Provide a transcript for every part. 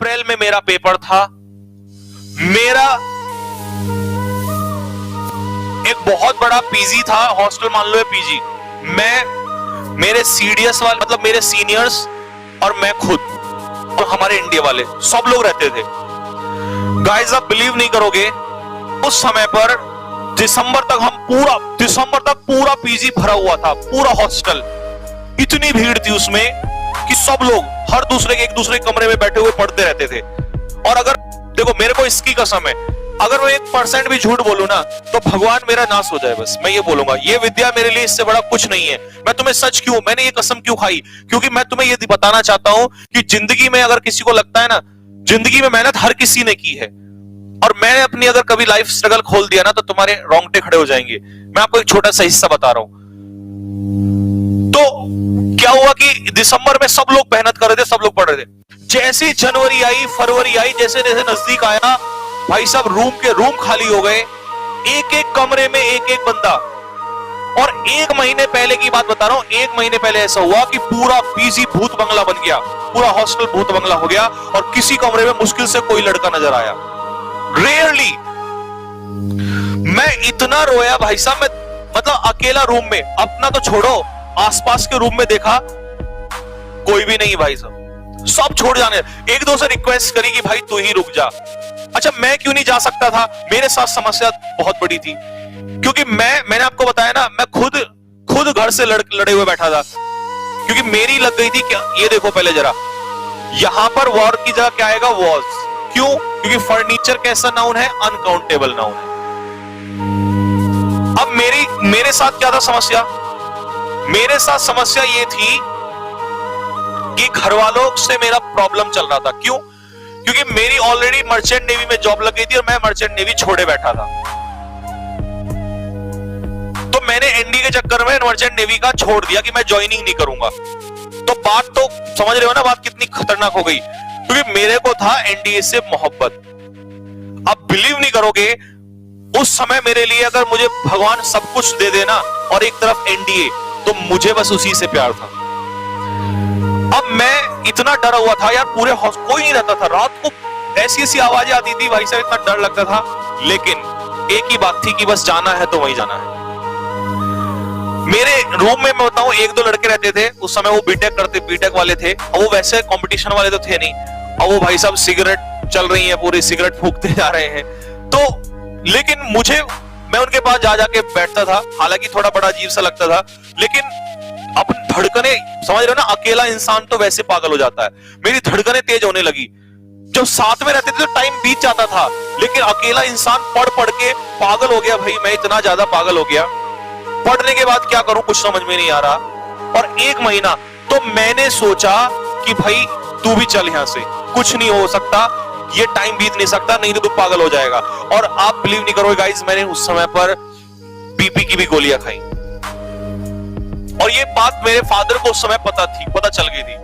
अप्रैल में मेरा पेपर था। मेरा एक बहुत बड़ा पीजी था, हॉस्टल मान लो पीजी। मैं, मेरे सीडीएस वाले मतलब मेरे सीनियर्स और मैं खुद और हमारे इंडिया वाले सब लोग रहते थे। गाइस आप बिलीव नहीं करोगे, उस समय पर दिसंबर तक पूरा पीजी भरा हुआ था, पूरा हॉस्टल। इतनी भीड़ थी उसमें कि सब लोग हर दूसरे के एक दूसरे कमरे में बैठे हुए पढ़ते रहते थे। और अगर देखो, मेरे को इसकी कसम है, अगर मैं 1% भी झूठ बोलूं ना तो भगवान मेरा नाश हो जाए। बस मैं ये बोलूंगा, ये विद्या मेरे लिए इससे बड़ा कुछ नहीं है। मैं तुम्हें सच क्यों, मैंने ये कसम क्यों खाई, क्योंकि मैं तुम्हें ये बताना चाहता हूं कि जिंदगी में अगर किसी को लगता है ना, जिंदगी में मेहनत हर किसी ने की है, और मैंने अपनी अगर कभी लाइफ स्ट्रगल खोल दिया ना तो तुम्हारे रोंगटे खड़े हो जाएंगे। मैं आपको एक छोटा सा हिस्सा बता रहा हूं। तो क्या हुआ कि दिसंबर में सब लोग मेहनत कर रहे थे, सब लोग पढ़ रहे थे। जैसे जनवरी आई, फरवरी आई, जैसे जैसे नजदीक आया, भाई साहब रूम खाली हो गए, एक एक कमरे में एक एक बंदा। और 1 महीने पहले की बात बता रहा हूं, 1 महीने पहले ऐसा हुआ कि पूरा पीजी भूत बंगला बन गया, पूरा हॉस्टल भूत बंगला हो गया, और किसी कमरे में मुश्किल से कोई लड़का नजर आया, रेयरली। मैं इतना रोया भाई साहब, मैं मतलब अकेला रूम में, अपना तो छोड़ो, आसपास के रूम में देखा कोई भी नहीं भाई साहब, सब छोड़ जाने। एक दो से रिक्वेस्ट करी कि भाई तू ही रुक जा। अच्छा, मैं क्यों नहीं जा सकता था? मेरे साथ समस्या बहुत बड़ी थी, क्योंकि मैंने आपको बताया ना, मैं खुद घर से लड़े हुए बैठा था, क्योंकि मेरी लग गई थी। क्या ये देखो पहले जरा, यहां पर वॉर की जगह क्या आएगा? वॉज। क्यों? क्योंकि फर्नीचर कैसा नाउन है? अनकाउंटेबल नाउन है। अब मेरे साथ क्या था समस्या? मेरे साथ समस्या ये थी कि घर वालों से मेरा प्रॉब्लम चल रहा था। क्यों? क्योंकि मेरी ऑलरेडी मर्चेंट नेवी में जॉब लग गई थी और मैं मर्चेंट नेवी छोड़े बैठा था। तो मैंने एनडी के चक्कर में मर्चेंट नेवी का छोड़ दिया कि मैं ज्वाइनिंग नहीं करूंगा। तो बात तो समझ रहे हो ना, बात कितनी खतरनाक हो गई, क्योंकि मेरे को था एनडीए से मोहब्बत। अब बिलीव नहीं करोगे, उस समय मेरे लिए अगर मुझे भगवान सब कुछ दे देना और एक तरफ एनडीए, तो मुझे बस उसी से प्यार था। अब मैं इतना डरा हुआ था यार, पूरे कोई नहीं रहता था, रात को ऐसी ऐसी आवाजें आती थी भाई साहब, इतना डर लगता था। लेकिन एक ही बात थी कि बस जाना है तो वहीं जाना है। मेरे रूम में मैं बताऊं, 1-2 लड़के रहते थे उस समय, वो बीटेक वाले थे, और वो वैसे कंपटीशन वाले तो थे नहीं। और वो भाई साहब सिगरेट चल रही है, पूरी सिगरेट फूकते जा रहे हैं। तो लेकिन मैं उनके पास जा जाके बैठता था, हालांकि थोड़ा बड़ा अजीब सा लगता था, लेकिन अपन धड़कने, समझ रहे हो ना, अकेला इंसान तो वैसे पागल हो जाता है। मेरी धड़कने तेज होने लगी। जब साथ में रहते थे तो टाइम बीत जाता था, लेकिन अकेला इंसान पढ़ के पागल हो गया भाई, मैं इतना ज्यादा पागल हो गया। पढ़ने के बाद क्या करूं, कुछ समझ में नहीं आ रहा। और 1 महीना तो मैंने सोचा कि भाई तू भी चल यहां से, कुछ नहीं हो सकता, ये टाइम बीत नहीं सकता, नहीं तो तू पागल हो जाएगा। और आप बिलीव नहीं करोगे गाइस, मैंने उस समय पर बीपी की भी गोलियां खाई, और ये बात मेरे फादर को उस समय पता चल गई थी,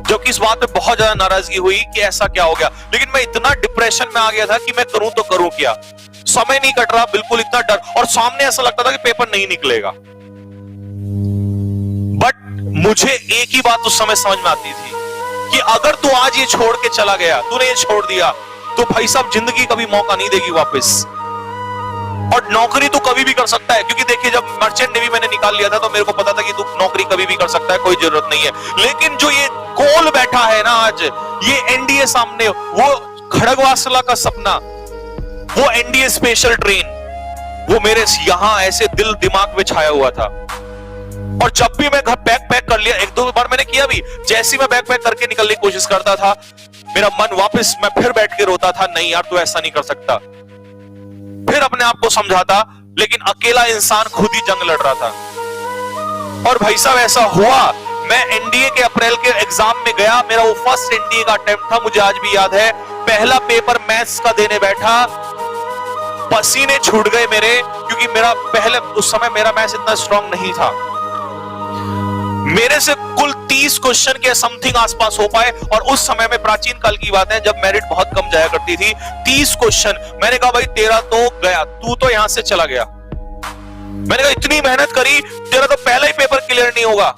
जो कि इस बात पे बहुत ज्यादा नाराजगी हुई कि ऐसा क्या हो गया। लेकिन मैं इतना डिप्रेशन में आ गया था कि मैं करूं तो करूं क्या, समय नहीं कट रहा, बिल्कुल इतना डर, और सामने ऐसा लगता था कि पेपर नहीं निकलेगा। बट मुझे एक ही बात उस समय समझ में आती थी कि अगर तू आज ये छोड़ के चला गया, तूने ये छोड़ दिया, तो भाई साहब जिंदगी कभी मौका नहीं देगी वापस। और नौकरी तो कभी भी कर सकता है, क्योंकि देखिए जब मर्चेंट नेवी मैंने निकाल लिया था तो मेरे को पता था कि तू नौकरी कभी भी कर सकता है, कोई जरूरत नहीं है। लेकिन जो ये गोल बैठा है ना आज, ये एनडीए सामने, वो खड़गवासला का सपना, वो एनडीए स्पेशल ट्रेन, वो मेरे यहां ऐसे दिल दिमाग में छाया हुआ था। और जब भी मैं घर बैग पैक कर लिया, 1-2 बार मैंने किया भी, जैसे मैं बैग पैक करके निकलने की कोशिश करता था, मेरा मन वापस, मैं फिर बैठ के रोता था, नहीं यार तू ऐसा नहीं कर सकता। फिर अपने आप को समझाता, लेकिन अकेला इंसान खुद ही जंग लड़ रहा था। और भाई साहब ऐसा हुआ, मैं एनडीए के अप्रैल के एग्जाम में गया, मेरा वो फर्स्ट एनडीए का अटेम्प्ट था, मुझे आज भी याद है। पहला पेपर मैथ्स का देने बैठा, पसीने छूट गए मेरे, क्योंकि मेरा पहले उस समय मेरा मैथ्स इतना स्ट्रांग नहीं था। मेरे से कुल 30 क्वेश्चन के समथिंग आसपास हो पाए, और उस समय में प्राचीन काल की बात है जब मेरिट बहुत कम जाया करती थी। 30 क्वेश्चन, मैंने कहा भाई तेरा तो गया, तू तो यहां से चला गया। मैंने कहा इतनी मेहनत करी, तेरा तो पहला ही पेपर क्लियर नहीं होगा।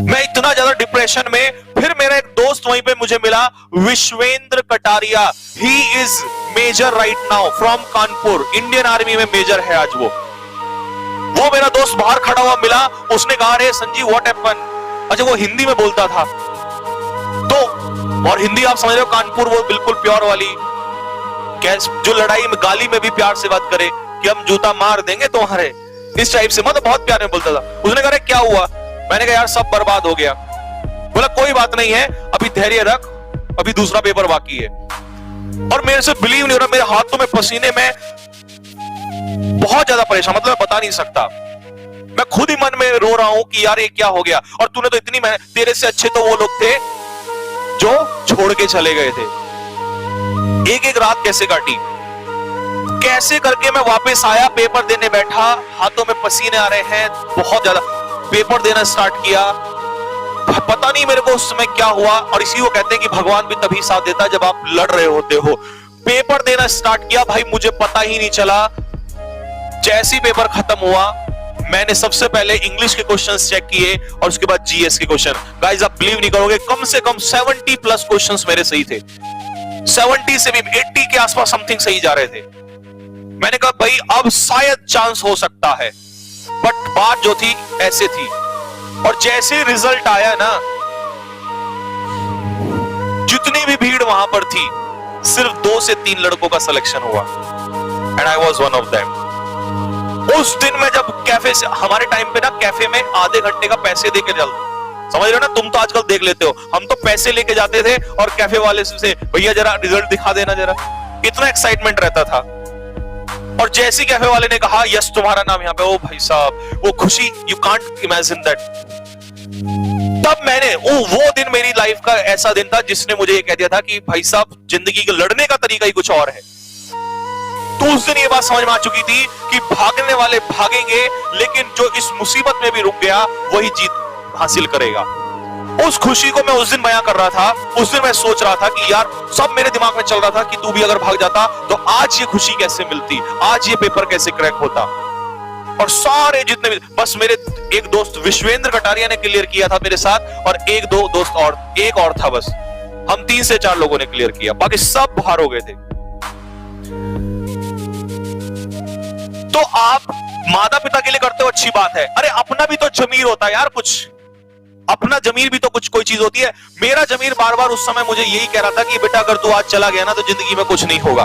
मैं इतना ज्यादा डिप्रेशन में, फिर मेरा एक दोस्त वहीं पे मुझे मिला, Vishvendra Kataria. He is major right now from Kanpur, Indian army में मेजर है आज वो मेरा दोस्त बाहर खड़ा हुआ मिला, उसने कहा अरे संजीव व्हाट हैपन। अच्छा वो हिंदी में बोलता था, तो और हिंदी आप समझ रहे हो, कानपुर वो बिल्कुल प्योर वाली, जो लड़ाई में गाली में भी प्यार से बात करे कि हम जूता मार देंगे तुम्हारे, इस टाइप से, मतलब बहुत प्यार में बोलता था। उसने कहा क्या हुआ, मैंने कहा यार सब बर्बाद हो गया। बोला कोई बात नहीं है, अभी धैर्य रख, अभी दूसरा पेपर बाकी है। और मेरे से बिलीव नहीं हो रहा, मेरे हाथों में पसीने में बहुत ज्यादा परेशान, मतलब मैं बता नहीं सकता, मैं खुद ही मन में रो रहा हूं कि यार ये क्या हो गया। और तूने तो इतनी मेहनत, तेरे से अच्छे तो वो लोग थे जो छोड़ के चले गए थे। एक एक रात कैसे काटी, कैसे करके मैं वापस आया, पेपर देने बैठा, हाथों में पसीने आ रहे हैं बहुत ज्यादा, पेपर देना स्टार्ट किया। पता नहीं मेरे को उस समय क्या हुआ, और इसी को कहते हैं कि भगवान भी तभी साथ देता है जब आप लड़ रहे होते हो। पेपर देना स्टार्ट किया, भाई मुझे पता ही नहीं चला। जैसे ही पेपर खत्म हुआ, मैंने सबसे पहले इंग्लिश के क्वेश्चंस चेक किए और उसके बाद जीएस के क्वेश्चन। गाइस आप बिलीव नहीं करोगे, कम से कम 70 प्लस क्वेश्चंस मेरे सही थे, 70 से भी 80 के आसपास समथिंग सही जा रहे थे। मैंने कहा भाई अब शायद चांस हो सकता है, बट बात जो थी ऐसे थी। और जैसे रिजल्ट आया ना, जितनी भी भीड़ वहां पर थी, सिर्फ 2 से 3 लड़कों का सिलेक्शन हुआ, and I was one of them. उस दिन मैं जब कैफे से, हमारे टाइम पे ना कैफे में आधे घंटे का पैसे देके चलते, समझ रहे हो ना, तुम तो आजकल देख लेते हो, हम तो पैसे लेके जाते थे और कैफे वाले से भैया जरा रिजल्ट दिखा देना जरा, इतना एक्साइटमेंट रहता था। और जैसे कैफे वाले ने कहा यस तुम्हारा नाम यहाँ पे, ओ भाई साहब वो खुशी, यू कांट इमेजिन दैट। तब मैंने वो दिन मेरी लाइफ का ऐसा दिन था जिसने मुझे ये कह दिया था कि भाई साहब जिंदगी के लड़ने का तरीका ही कुछ और है। तो उस दिन ये बात समझ में आ चुकी थी कि भागने वाले भागेंगे, लेकिन जो इस मुसीबत में भी रुक गया वही जीत हासिल करेगा। उस खुशी को मैं उस दिन बयां कर रहा था। उस दिन मैं सोच रहा था कि यार, सब मेरे दिमाग में चल रहा था कि तू भी अगर भाग जाता तो आज ये खुशी कैसे मिलती, आज ये पेपर कैसे क्रैक होता। और सारे जितने भी, बस मेरे एक दोस्त विश्वेंद्र कटारिया ने क्लियर किया था मेरे साथ, और एक दो दोस्त और, एक और था, बस हम 3 से 4 लोगों ने क्लियर किया, बाकी सब बाहर हो गए थे। तो आप माता पिता के लिए करते हो अच्छी बात है, अरे अपना भी तो जमीर होता है यार, कुछ अपना जमीर भी तो कुछ कोई चीज होती है। मेरा जमीर बार बार उस समय मुझे यही कह रहा था कि बेटा अगर तू आज चला गया ना तो जिंदगी में कुछ नहीं होगा।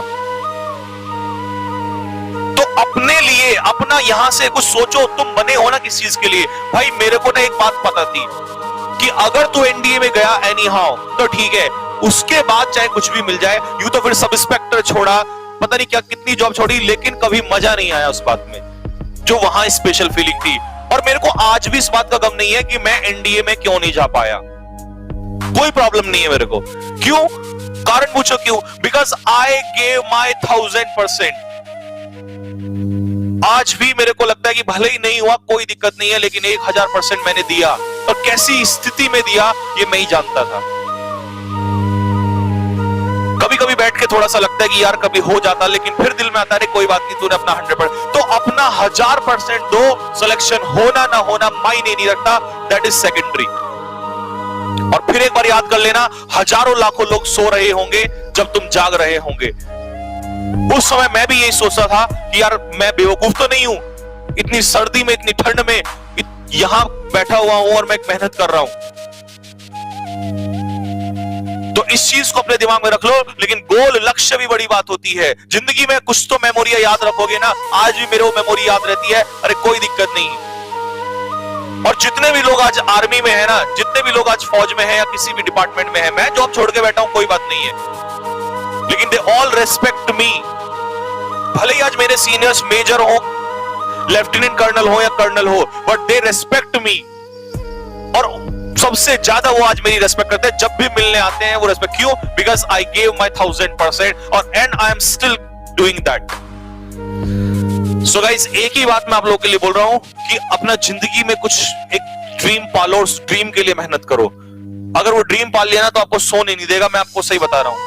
तो अपने लिए अपना यहां से कुछ सोचो, तुम बने हो ना किस चीज के लिए। भाई मेरे को ना एक बात पता थी कि अगर तू एनडीए में गया एनी हाउ तो ठीक है, उसके बाद चाहे कुछ भी मिल जाए। यूं तो फिर सब इंस्पेक्टर छोड़ा, पता नहीं क्या कितनी जॉब छोड़ी, लेकिन कभी मजा नहीं आया उस बात में जो वहां स्पेशल फीलिंग थी। और मेरे को आज भी इस बात का गम नहीं है कि मैं एनडीए में क्यों नहीं जा पाया, कोई प्रॉब्लम नहीं है मेरे को। क्यों? कारण पूछो क्यों? Because I gave my 1000%। आज भी मेरे को लगता है कि भले ही नहीं हुआ कोई दिक्कत नहीं है, लेकिन 1000% मैंने दिया, और कैसी स्थिति में दिया ये मैं ही जानता था। कभी कभी बैठ के थोड़ा सा लगता है कि यार कभी हो जाता, लेकिन फिर दिल में आता है कोई बात नहीं, तूने अपना 100%, तो अपना 1000% दो। सिलेक्शन होना ना होना मायने नहीं रखता, दैट इज सेकेंडरी। और फिर एक बार याद कर लेना, हजारों लाखों लोग सो रहे होंगे जब तुम जाग रहे होंगे। उस समय मैं भी यही सोचता था कि यार मैं बेवकूफ तो नहीं हूं, इतनी सर्दी में इतनी ठंड में यहां बैठा हुआ हूं और मैं मेहनत कर रहा हूं। तो इस चीज को अपने दिमाग में रख लो। लेकिन गोल लक्ष्य भी बड़ी बात होती है जिंदगी में। कुछ तो मेमोरियां याद रखोगे ना, आज भी मेरे वो मेमोरी याद रहती है, अरे कोई दिक्कत नहीं। और जितने भी लोग आज आर्मी में है ना, जितने भी लोग आज फौज में है या किसी भी डिपार्टमेंट में है, मैं जॉब छोड़ के बैठा हूं कोई बात नहीं है, लेकिन दे ऑल रेस्पेक्ट मी। भले ही आज मेरे सीनियर्स मेजर हो, लेफ्टिनेंट कर्नल हो या कर्नल हो, बट दे रेस्पेक्ट मी। और सबसे ज्यादा वो आज मेरी रेस्पेक्ट करते हैं, जब भी मिलने आते हैं वो रेस्पेक्ट। क्यों? बिकॉज आई गेव माई 1000% और and I am still doing that. So guys, एक ही बात मैं आप लोगों के लिए बोल रहा हूं कि अपना जिंदगी में कुछ एक ड्रीम पालो, उस ड्रीम के लिए मेहनत करो। अगर वो ड्रीम पाल लिया ना तो आपको सोने नहीं देगा, मैं आपको सही बता रहा हूं।